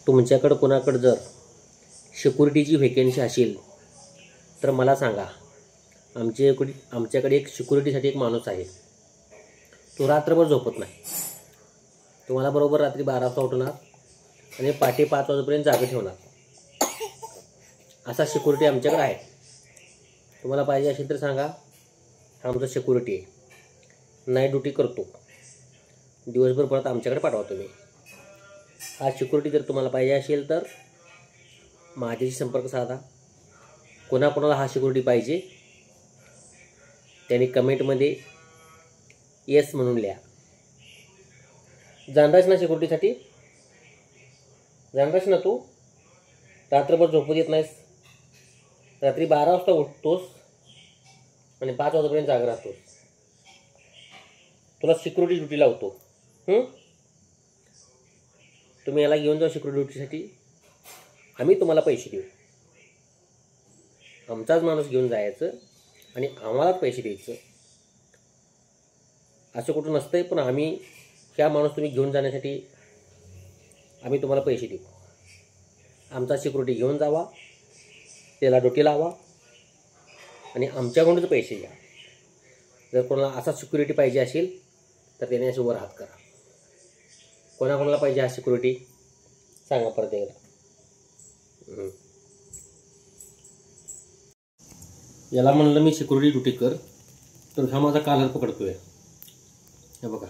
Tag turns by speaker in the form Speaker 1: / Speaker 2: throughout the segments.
Speaker 1: तुमच्याकडे कोणाकडे जर सिक्युरिटीची व्हॅकन्सी असेल तर मला सांगा। आमच्याकडे एक सिक्युरिटीसाठी एक माणूस आहे, तो रात्रभर झोपत नाही। तुम्हाला बरोबर रात्री 12 वाजता उठवणार आणि पहाटे 5 वाजेपर्यंत जागे ठेवणार, असा सिक्युरिटी आमच्याकडे आहे। तुम्हाला पाहिजे असेल तर सांगा, हा आमचा सिक्युरिटी आहे, नाईट ड्युटी करतो, दिवसभर परत आमच्याकडे पाठवा तुम्ही। हा सिक्युरिटी जर तुम्हाला पाहिजे असेल तर माझ्याशी संपर्क साधा। कोणाकोणाला हा सिक्युरिटी पाहिजे त्यांनी कमेंटमध्ये येस म्हणून लिहा। जाणरास ना सिक्युरिटीसाठी? जाणरास ना तू? रात्रभर झोपू देत नाहीस, रात्री 12 वाजता उठतोस आणि 5 वाजेपर्यंत जागा राहतोस। तुला सिक्युरिटी ड्युटी लावतो। तुम्ही याला घेऊन जा सिक्युरिटी ड्युटीसाठी, आम्ही तुम्हाला पैसे देऊ। आमचाच माणूस घेऊन जायचं आणि आम्हालाच पैसे द्यायचं, असं कुठं नसतंय। पण आम्ही ह्या माणूस तुम्ही घेऊन जाण्यासाठी आम्ही तुम्हाला पैसे देऊ। आमचा सिक्युरिटी घेऊन जावा, त्याला ड्युटी लावा आणि आमच्याकडूनच पैसे घ्या। जर कोणाला असा सिक्युरिटी पाहिजे असेल तर त्याने असे वर हात करा। कोणाकोणाला पाहिजे हा सिक्युरिटी सांगा परत एकदा। याला म्हणलं मी सिक्युरिटी ड्युटी कर, तर हा माझा कॉलर पकडतोय। हे बघा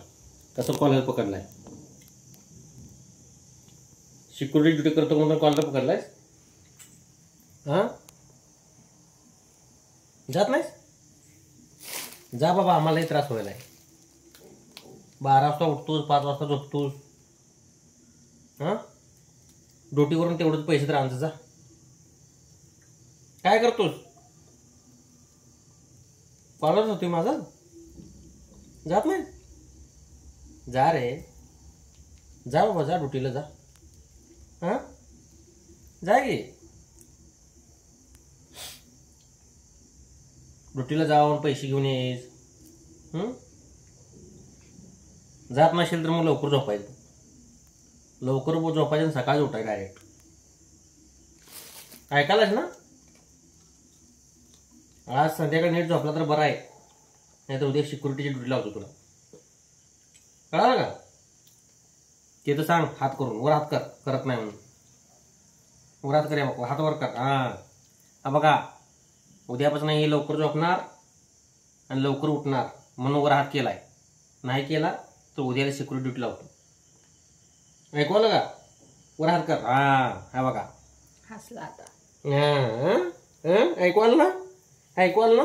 Speaker 1: कसं कॉलर पकडलाय। सिक्युरिटी ड्युटी करतो म्हणून कॉलर पकडलाय? हां, जात नाहीस? जा बाबा, आम्हालाही त्रास व्हायला आहे। 12 वाजता उठतोस, 5 वाजता झोपतोस। हां, ड्युटीवरून तेवढंच पैसे तर आणत जा। काय करतोस? कॉलर होतोय माझा, जात नाही? जा रे, जा बाबा, जा ड्युटीला जा। हां, जा की ड्युटीला जाऊन पैसे घेऊन येस। जात नसेल तर मग लवकर झोपायचं, लवकर झोपायचं आणि सकाळी उठायचं डायरेक्ट। ऐकायलाच ना? आज संध्याकाळी नीट झोपला तर बरं आहे, नाही तर उद्या सिक्युरिटीची ड्युटी लावतो तुला, कळालं का? ते तर सांग हात करून, वर हात कर, करत नाही म्हणून वर हात कर, हात वर कर। हा बघा, उद्यापासून हे लवकर झोपणार आणि लवकर उठणार म्हणून वर हात केलाय। नाही केला तर उद्याला सिक्युरिटी ड्युटी लावतो। ऐकवलं का? वर हात कर। हा बघा,
Speaker 2: हसला आता।
Speaker 1: ऐकवाल ना? ऐकवाल ना?